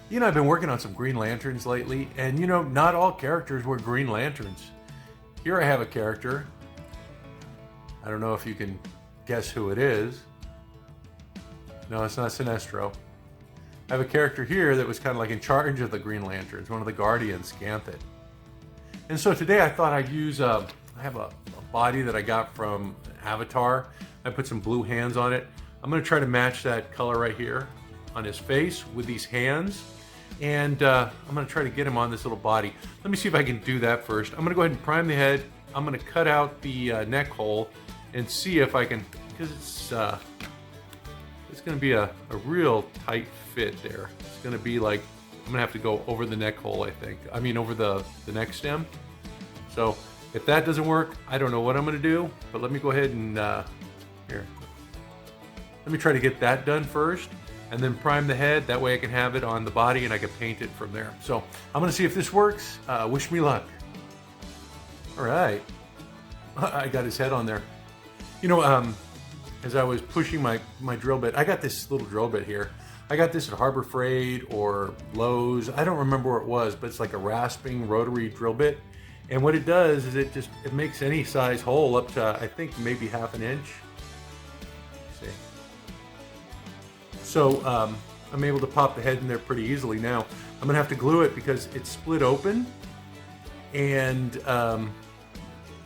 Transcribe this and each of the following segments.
You know, I've been working on some Green Lanterns lately, and you know, not all characters wear Green Lanterns. Here I have a character. I don't know if you can guess who it is. No, it's not Sinestro. I have a character here that was kind of like in charge of the Green Lanterns, one of the Guardians, Ganthet. And so today I thought I'd use, I have a body that I got from Avatar. I put some blue hands on it. I'm going to try to match that color right here on his face with these hands. And I'm going to try to get him on this little body. Let me see if I can do that first. I'm going to go ahead and prime the head. I'm going to cut out the neck hole and see if I can, because it's going to be a real tight fit there. It's going to be like, I'm going to have to go over the neck hole, I think. I mean, over the neck stem. So if that doesn't work, I don't know what I'm going to do. But let me go ahead and, here. Let me try to get that done first. And then prime the head. That way I can have it on the body and I can paint it from there. So I'm going to see if this works. Wish me luck. All right. I got his head on there. You know, as I was pushing my drill bit, I got this little drill bit here. I got this at Harbor Freight or Lowe's. I don't remember where it was, but it's like a rasping rotary drill bit. And what it does is it makes any size hole up to, I think, maybe half an inch. Let's see. So I'm able to pop the head in there pretty easily now. I'm gonna have to glue it because it's split open, and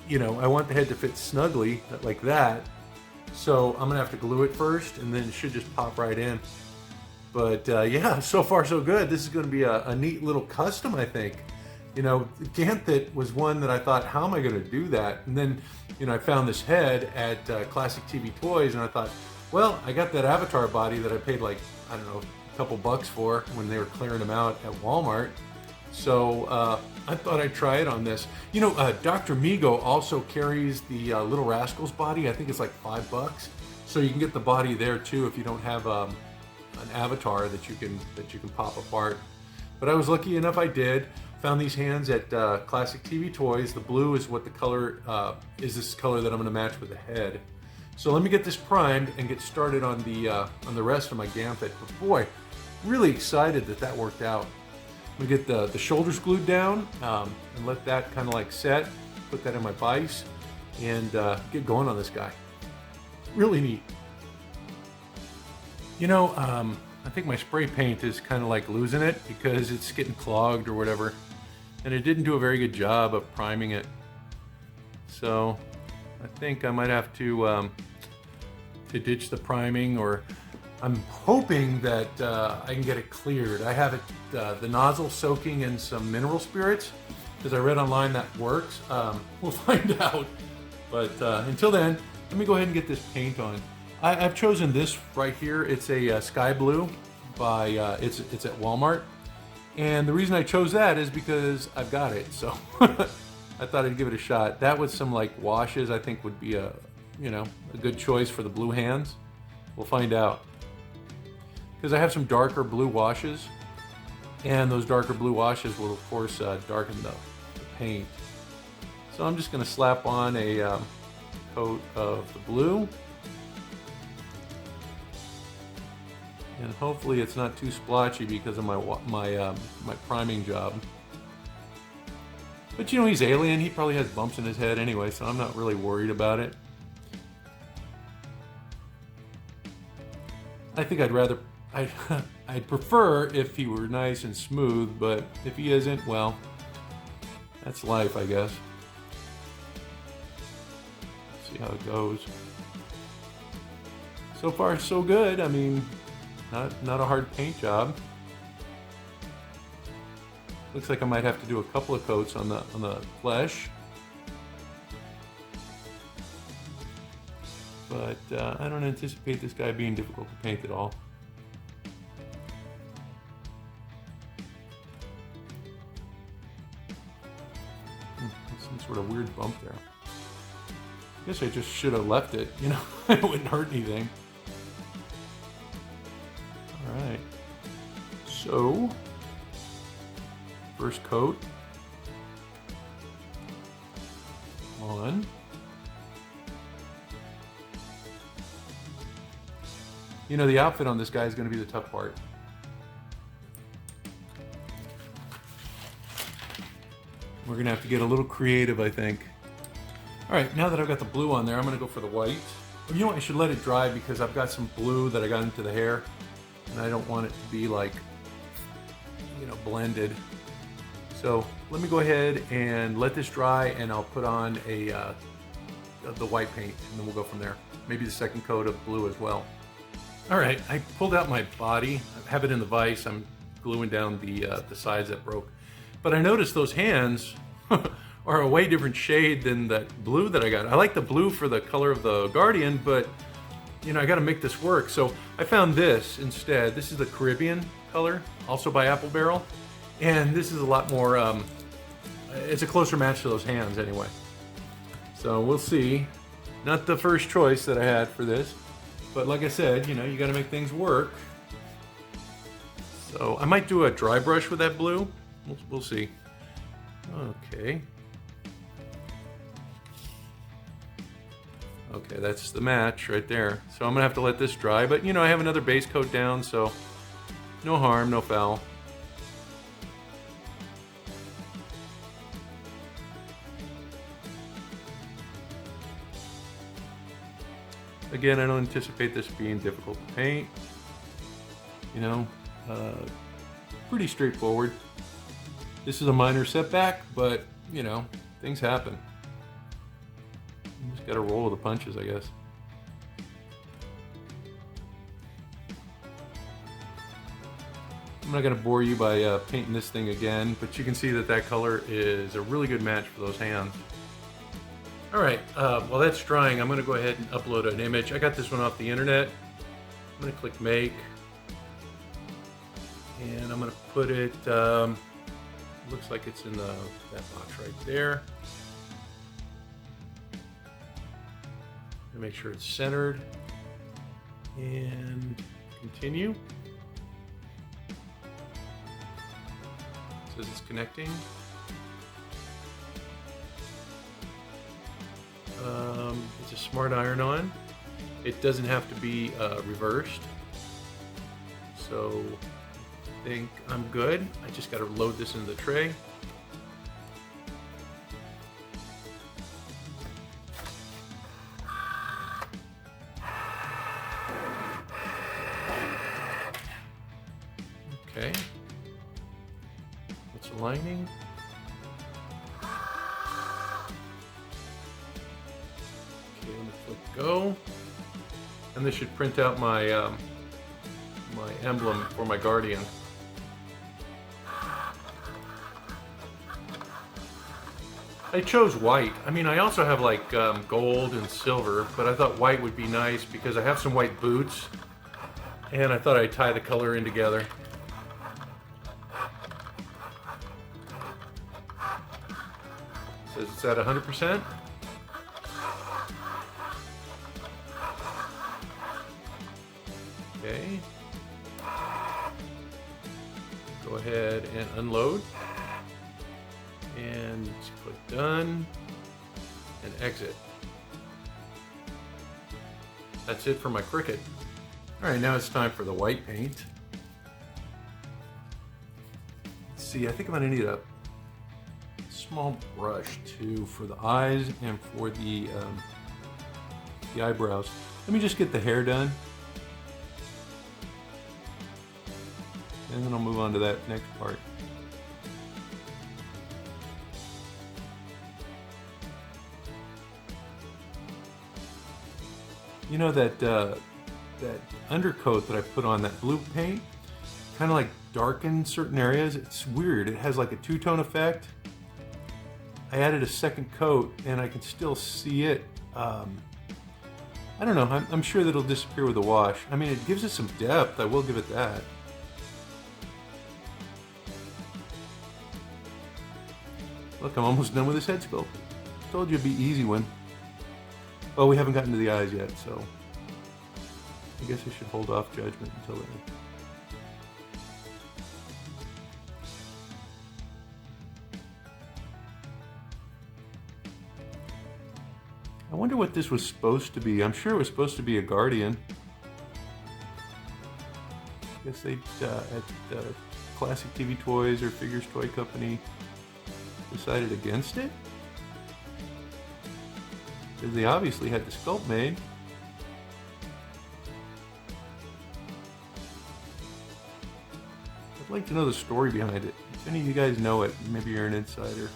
you know, I want the head to fit snugly like that. So I'm gonna have to glue it first, and then it should just pop right in. But yeah, so far so good. This is gonna be a neat little custom, I think. You know, Ganthet was one that I thought, how am I gonna do that? And then, you know, I found this head at Classic TV Toys, and I thought, well, I got that Avatar body that I paid like, I don't know, a couple bucks for when they were clearing them out at Walmart. So I thought I'd try it on this. You know, Dr. Mego also carries the Little Rascals body. I think it's like $5. So you can get the body there too if you don't have an Avatar that you can pop apart. But I was lucky enough I did. Found these hands at Classic TV Toys. The blue is what the color is. This color that I'm going to match with the head. So let me get this primed and get started on the rest of my Ganthet. But boy, really excited that worked out. I'm gonna get the shoulders glued down and let that kind of like set. Put that in my vise and get going on this guy. Really neat. You know, I think my spray paint is kind of like losing it because it's getting clogged or whatever, and it didn't do a very good job of priming it. So I think I might have to ditch the priming, or I'm hoping that I can get it cleared. I have it, the nozzle soaking in some mineral spirits, because I read online that works. We'll find out. But until then, let me go ahead and get this paint on. I've chosen this right here. It's a sky blue by, it's at Walmart. And the reason I chose that is because I've got it. So I thought I'd give it a shot. That with some like washes, I think would be a good choice for the blue hands. We'll find out. Because I have some darker blue washes, and those darker blue washes will of course darken the paint. So I'm just going to slap on a coat of the blue, and hopefully it's not too splotchy because of my priming job. But you know, he's alien. He probably has bumps in his head anyway, so I'm not really worried about it. I think I'd prefer if he were nice and smooth, but if he isn't, well, that's life, I guess. Let's see how it goes. So far, so good. I mean, not a hard paint job. Looks like I might have to do a couple of coats on the flesh. But I don't anticipate this guy being difficult to paint at all. Some sort of weird bump there. I guess I just should have left it, you know, it wouldn't hurt anything. Alright. So, first coat on. You know, the outfit on this guy is going to be the tough part. We're gonna have to get a little creative, I think. All right, now that I've got the blue on there, I'm gonna go for the white. You know what, I should let it dry because I've got some blue that I got into the hair and I don't want it to be like, you know, blended. So let me go ahead and let this dry and I'll put on the white paint and then we'll go from there. Maybe the second coat of blue as well. All right, I pulled out my body. I have it in the vise. I'm gluing down the sides that broke. But I noticed those hands are a way different shade than that blue that I got. I like the blue for the color of the Guardian, but you know, I gotta make this work. So I found this instead. This is the Caribbean color, also by Apple Barrel. And this is a lot more, it's a closer match to those hands anyway. So we'll see. Not the first choice that I had for this, but like I said, you know, you gotta make things work. So I might do a dry brush with that blue. We'll see. Okay. Okay, that's the match right there. So I'm gonna have to let this dry, but you know, I have another base coat down, so no harm, no foul. Again, I don't anticipate this being difficult to paint. You know, pretty straightforward. This is a minor setback, but you know, things happen. You just gotta roll with the punches, I guess. I'm not gonna bore you by painting this thing again, but you can see that that color is a really good match for those hands. All right, while that's drying, I'm gonna go ahead and upload an image. I got this one off the internet. I'm gonna click make, and I'm gonna put it, looks like it's in that box right there. And make sure it's centered, and continue. It says it's connecting. It's a smart iron-on. It doesn't have to be reversed. So I think I'm good. I just got to load this into the tray. Okay. It's aligning. Go, and this should print out my my emblem for my Guardian. I chose white. I mean, I also have like gold and silver, but I thought white would be nice because I have some white boots, and I thought I'd tie the color in together. It says it's at 100%. Okay. Go ahead and unload. And click done. And exit. That's it for my Cricut. Alright, now it's time for the white paint. Let's see, I think I'm going to need a small brush too for the eyes and for the eyebrows. Let me just get the hair done. And then I'll move on to that next part. You know that that undercoat that I put on that blue paint kind of like darkens certain areas. It's weird. It has like a two-tone effect. I added a second coat and I can still see it. I don't know. I'm sure that it'll disappear with the wash. I mean, it gives it some depth. I will give it that. Look, I'm almost done with this head sculpt. Told you it'd be easy one. Oh, we haven't gotten to the eyes yet, so I guess I should hold off judgment until then. I wonder what this was supposed to be. I'm sure it was supposed to be a Guardian. I guess they at Classic TV Toys or Figures Toy Company, decided against it? Because they obviously had the sculpt made. I'd like to know the story behind it. If any of you guys know it, maybe you're an insider.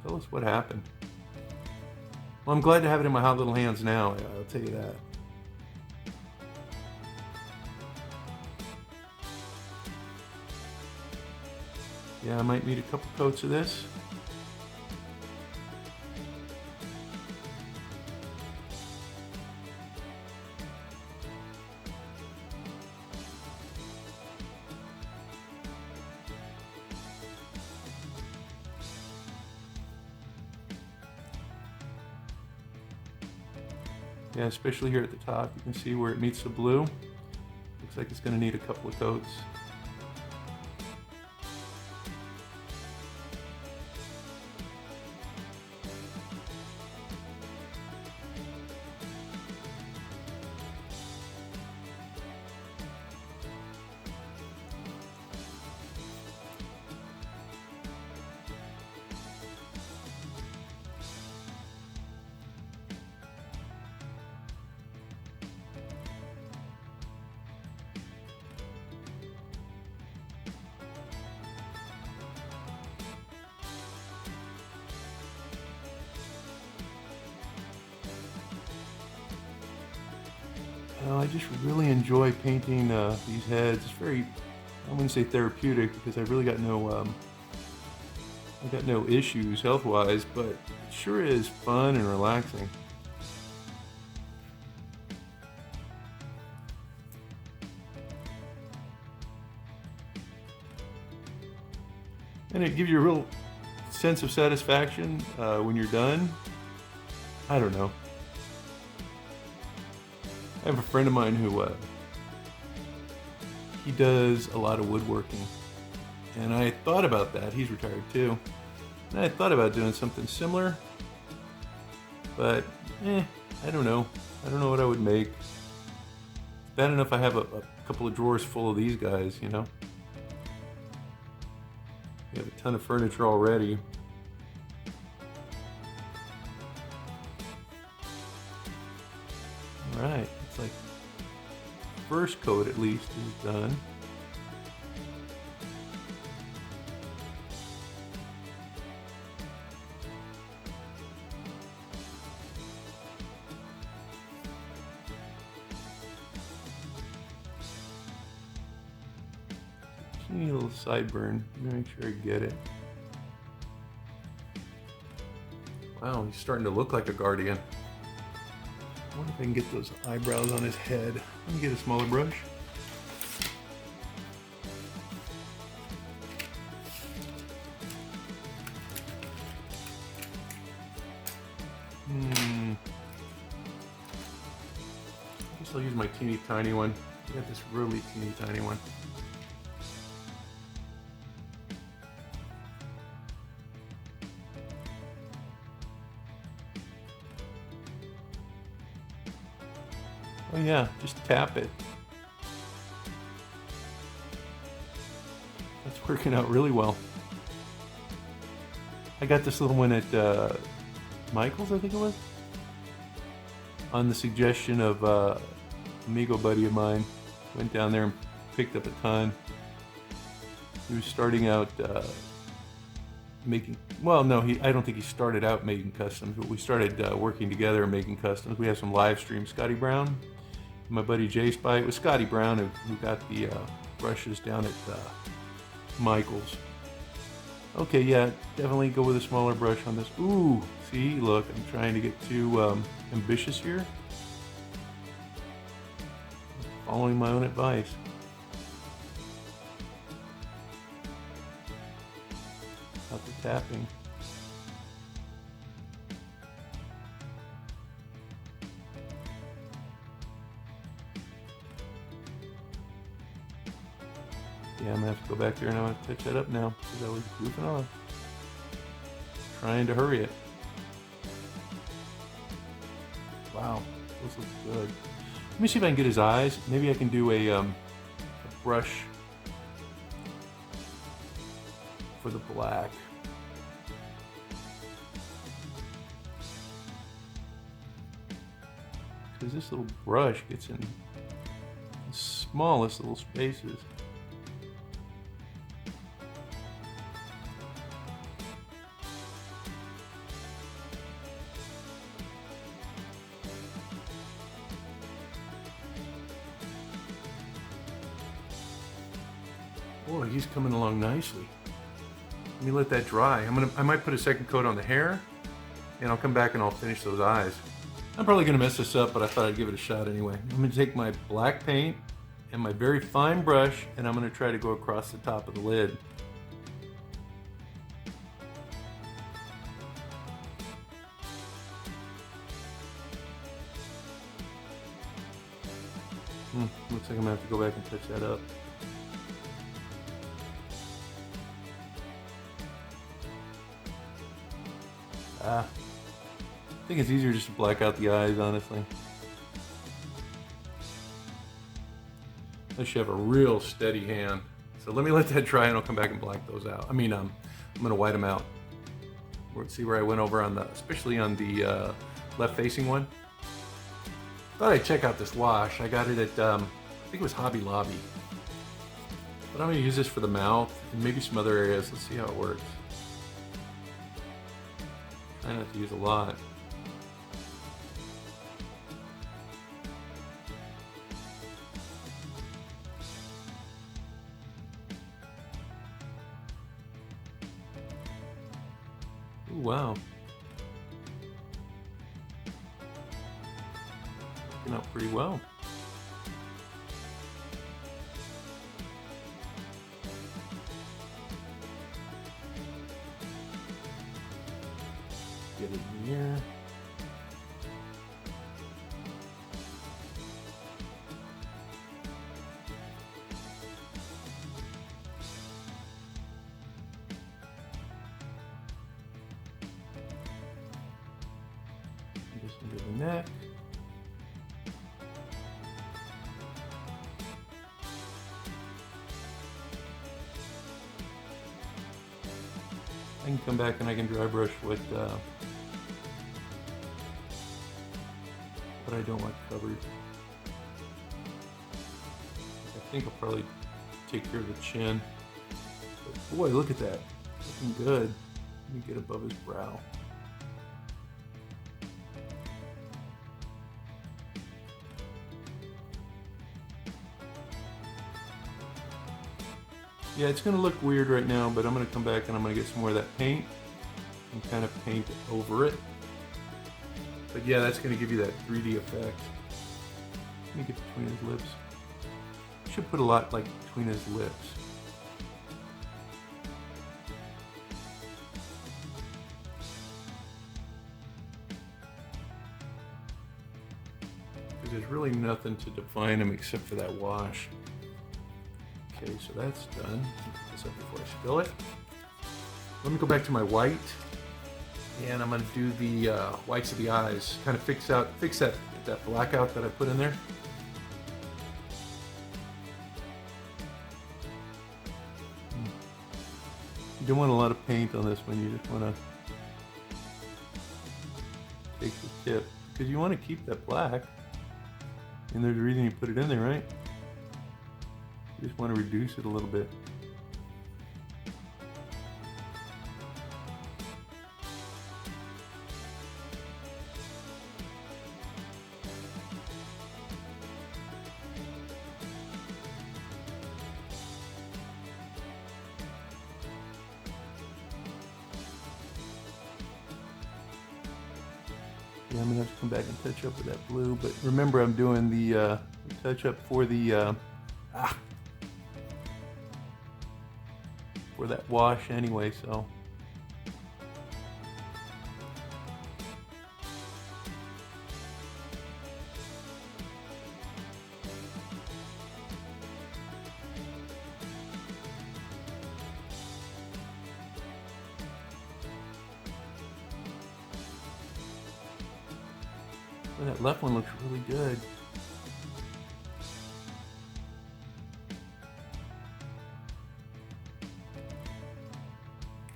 Tell us what happened. Well, I'm glad to have it in my hot little hands now, I'll tell you that. Yeah, I might need a couple coats of this. Yeah, especially here at the top, you can see where it meets the blue. Looks like it's going to need a couple of coats. I just really enjoy painting these heads. It's very, I wouldn't say therapeutic because I really got no issues health-wise, but it sure is fun and relaxing. And it gives you a real sense of satisfaction when you're done. I don't know. I have a friend of mine who he does a lot of woodworking, and I thought about that. He's retired too, and I thought about doing something similar, but I don't know. I don't know what I would make. It's bad enough I have a couple of drawers full of these guys, you know. We have a ton of furniture already. All right. It's like first coat at least is done. Just need a little sideburn. Make sure I get it. Wow, he's starting to look like a guardian. I wonder if I can get those eyebrows on his head. Let me get a smaller brush. I guess I'll use my teeny tiny one. I got this really teeny tiny one. Oh yeah, just tap it. That's working out really well. I got this little one at Michael's, I think it was, on the suggestion of a Mego buddy of mine. Went down there and picked up a ton. He was starting out making, well, no, I don't think he started out making customs, but we started working together and making customs. We have some live streams. Scotty Brown, my buddy Jay Spy. It was Scotty Brown who got the brushes down at Michael's. Okay, yeah, definitely go with a smaller brush on this. Ooh, see, look, I'm trying to get too ambitious here. Following my own advice. About the tapping. Yeah, I'm gonna have to go back there and I'm gonna touch that up now because I was goofing off. Trying to hurry it. Wow, those look good. Let me see if I can get his eyes. Maybe I can do a brush for the black. Because this little brush gets in the smallest little spaces. Boy, he's coming along nicely. Let me let that dry. I might put a second coat on the hair, and I'll come back and I'll finish those eyes. I'm probably gonna mess this up, but I thought I'd give it a shot anyway. I'm gonna take my black paint and my very fine brush, and I'm gonna try to go across the top of the lid. Looks like I'm gonna have to go back and touch that up. I think it's easier just to black out the eyes, honestly. Unless you have a real steady hand. So let me let that dry and I'll come back and black those out. I'm gonna white them out. See where I went over on especially on the left facing one. Thought I'd check out this wash. I got it at, I think it was Hobby Lobby. But I'm gonna use this for the mouth and maybe some other areas. Let's see how it works. Try not to use a lot. Ooh, wow. Working out pretty well. Get it in here. Just under the neck. I can come back and I can dry brush what I don't want covered. I think I'll probably take care of the chin. But boy, look at that. Looking good. Let me get above his brow. Yeah, it's going to look weird right now, but I'm going to come back and I'm going to get some more of that paint and kind of paint over it. But yeah, that's going to give you that 3D effect. Let me get between his lips. Should put a lot like between his lips. Because there's really nothing to define him except for that wash. Okay, so that's done. Put this up before I spill it. Let me go back to my white. And I'm going to do the whites of the eyes. Kind of fix that blackout that I put in there. You don't want a lot of paint on this one. You just want to take the tip. Because you want to keep that black. And there's a reason you put it in there, right? You just want to reduce it a little bit. Yeah, I'm gonna have to come back and touch up with that blue, but remember I'm doing the touch up for the for that wash anyway, so. Well, that left one looks really good.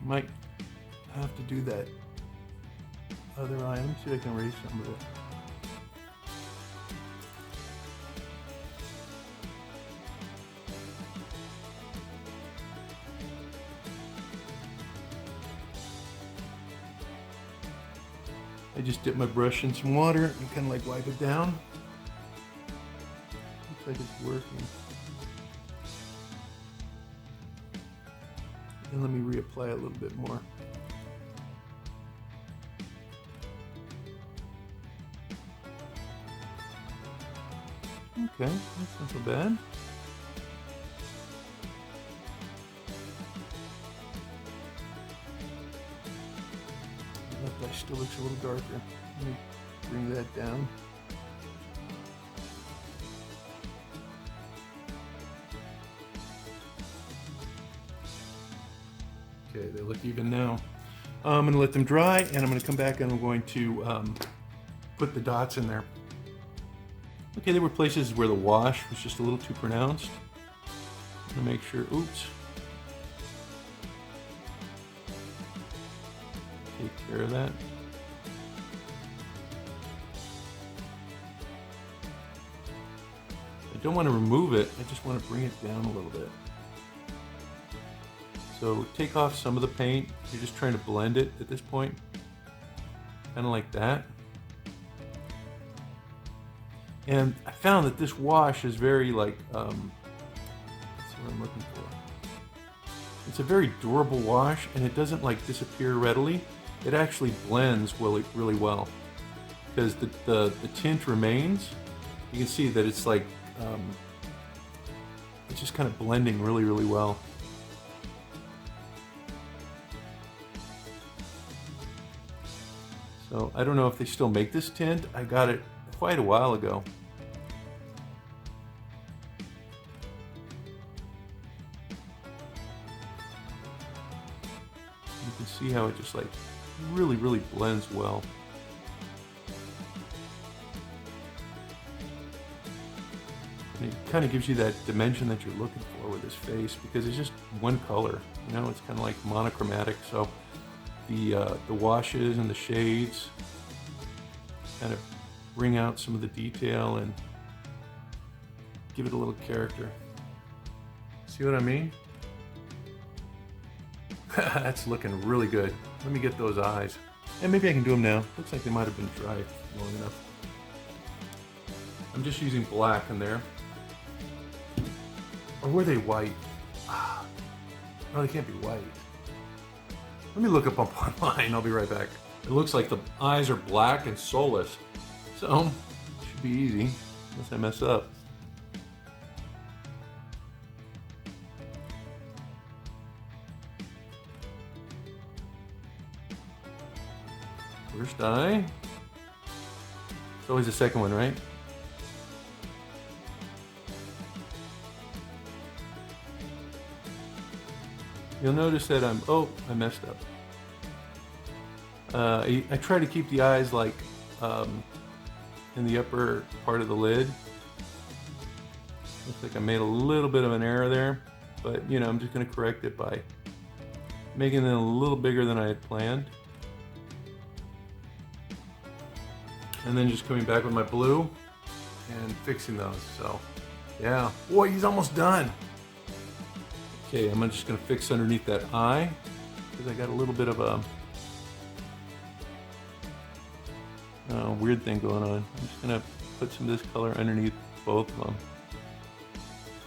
Might have to do that other eye. Let me see if I can erase some of it. I just dip my brush in some water and kind of like wipe it down. Looks like it's working. And let me reapply a little bit more. Okay, that's not so bad. Left eye still looks a little darker. Let me bring that down. Okay, they look even now. I'm gonna let them dry, and I'm gonna come back and I'm going to put the dots in there. Okay, there were places where the wash was just a little too pronounced. I'm gonna make sure, oops. Take care of that. I don't want to remove it, I just want to bring it down a little bit. So take off some of the paint. You're just trying to blend it at this point. Kind of like that. And I found that this wash is very like, that's what I'm looking for. It's a very durable wash, and it doesn't like disappear readily. It actually blends really well. Because the tint remains. You can see that it's like, it's just kind of blending really well. So I don't know if they still make this tint. I got it quite a while ago. You can see how it just like really blends well. And it kind of gives you that dimension that you're looking for with his face, because it's just one color, you know, it's kind of like monochromatic. So the washes and the shades kind of bring out some of the detail and give it a little character. See what I mean? That's looking really good. Let me get those eyes. And maybe I can do them now. Looks like they might have been dry long enough. I'm just using black in there. Or were they white? No, they can't be white. Let me look up online. I'll be right back. It looks like the eyes are black and soulless. So, it should be easy, unless I mess up. First eye. It's always the second one, right? You'll notice that I messed up. I try to keep the eyes like in the upper part of the lid. Looks like I made a little bit of an error there, but you know, I'm just going to correct it by making them a little bigger than I had planned. And then just coming back with my blue and fixing those. So yeah, boy, he's almost done. Okay, I'm just going to fix underneath that eye because I got a little bit of a weird thing going on. I'm just going to put some of this color underneath both of them.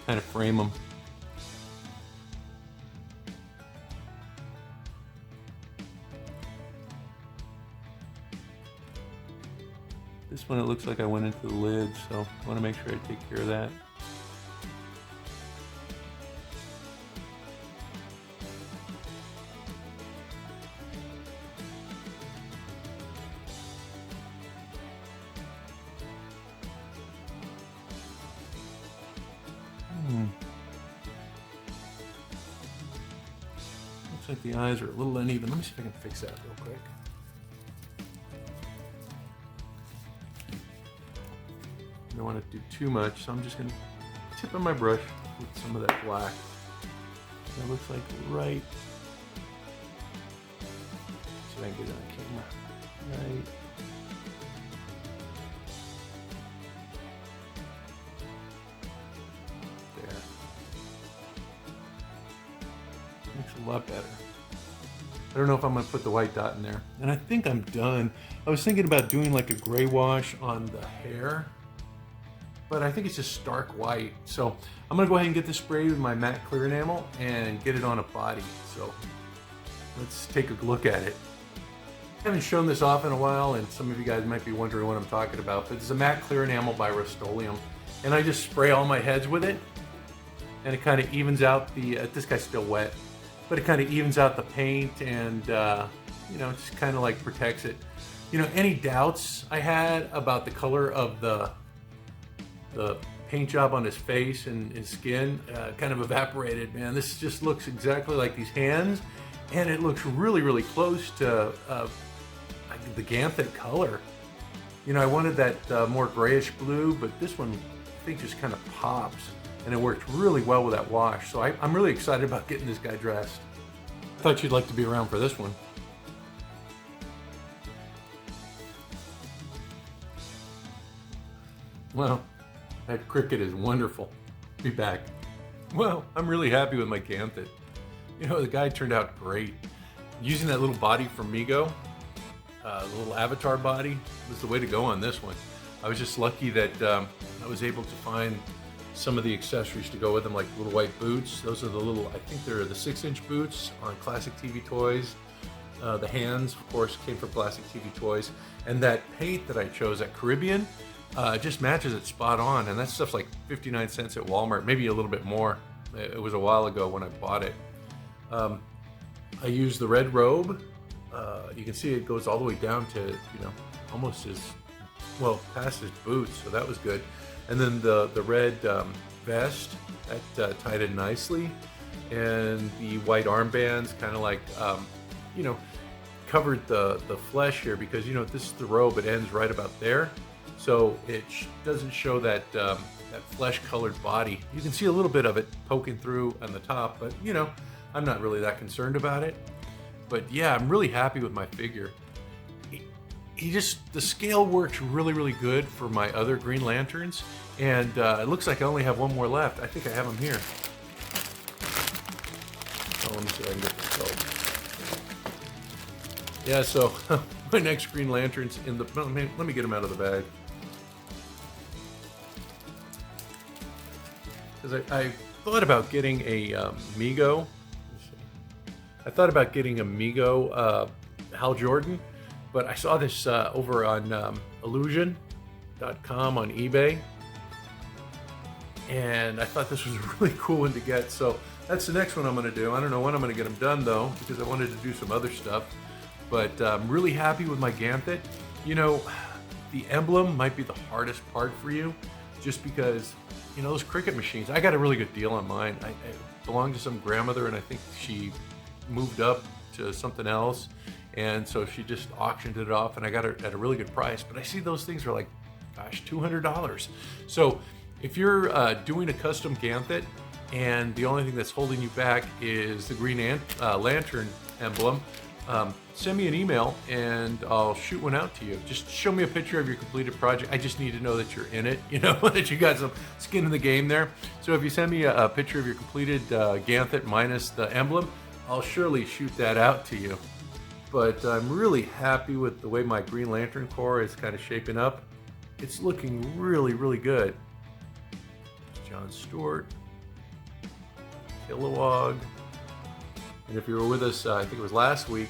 Kind of frame them. This one, it looks like I went into the lid, so I want to make sure I take care of that. Looks like the eyes are a little uneven. Let me see if I can fix that real quick. I don't want to do too much, so I'm just going to tip on my brush with some of that black. That looks like right see if I can get it on camera. Right. There. Looks a lot better. I don't know if I'm going to put the white dot in there. And I think I'm done. I was thinking about doing like a gray wash on the hair, but I think it's just stark white. So I'm going to go ahead and get this sprayed with my matte clear enamel and get it on a body. So let's take a look at it. I haven't shown this off in a while, and some of you guys might be wondering what I'm talking about, but it's a matte clear enamel by Rust-Oleum. And I just spray all my heads with it, and it kind of evens out the, this guy's still wet, but it kind of evens out the paint and, you know, just kind of like protects it. You know, any doubts I had about the color of the paint job on his face and his skin kind of evaporated, man. This just looks exactly like these hands, and it looks really, really close to the Ganthet color. You know, I wanted that more grayish blue, but this one I think just kind of pops, and it worked really well with that wash. So I'm really excited about getting this guy dressed. I thought you'd like to be around for this one. Well, that cricket is wonderful. Be back. Well, I'm really happy with my Ganthet. You know, the guy turned out great. Using that little body from Mego, the little avatar body, was the way to go on this one. I was just lucky that I was able to find some of the accessories to go with them, like little white boots. Those are the little, I think they're the 6-inch boots on Classic TV Toys. The hands, of course, came from Classic TV Toys. And that paint that I chose at Caribbean just matches it spot on. And that stuff's like 59 cents at Walmart, maybe a little bit more. It was a while ago when I bought it. I used the red robe. You can see it goes all the way down to, you know, almost as, well, past his boots, so that was good. And then the red vest, that tied in nicely. And the white armbands kind of like, you know, covered the flesh here, because, you know, this is the robe, it ends right about there. So it doesn't show that, that flesh-colored body. You can see a little bit of it poking through on the top, but, you know, I'm not really that concerned about it. But yeah, I'm really happy with my figure. He just, the scale works really, really good for my other Green Lanterns. And it looks like I only have one more left. I think I have him here. Oh, let me see if I can get this out. Yeah, so my next Green Lantern's in the, let me get him out of the bag. Because I thought about getting a Mego. I thought about getting a Mego Hal Jordan, but I saw this over on Illusion.com on eBay, and I thought this was a really cool one to get. So that's the next one I'm going to do. I don't know when I'm going to get them done though, because I wanted to do some other stuff. But I'm really happy with my Ganthet. You know, the emblem might be the hardest part for you, just because, you know, those Cricut machines, I got a really good deal on mine. I belonged to some grandmother, and I think she moved up to something else, and so she just auctioned it off, and I got it at a really good price. But I see those things are like, gosh, $200. So if you're doing a custom Ganthet and the only thing that's holding you back is the Green Lantern emblem, send me an email and I'll shoot one out to you. Just show me a picture of your completed project. I just need to know that you're in it, you know, that you got some skin in the game there. So if you send me a picture of your completed Ganthet minus the emblem, I'll surely shoot that out to you. But I'm really happy with the way my Green Lantern Corps is kind of shaping up. It's looking really, really good. John Stewart, Kilowog, and if you were with us, I think it was last week,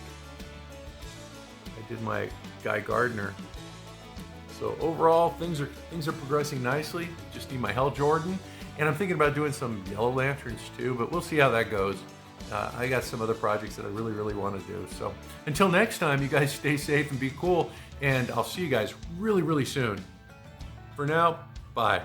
I did my Guy Gardner. So overall, things are progressing nicely. Just need my Hal Jordan, and I'm thinking about doing some Yellow Lanterns too, but we'll see how that goes. I got some other projects that I really, really want to do. So until next time, you guys stay safe and be cool, and I'll see you guys really, really soon. For now, bye.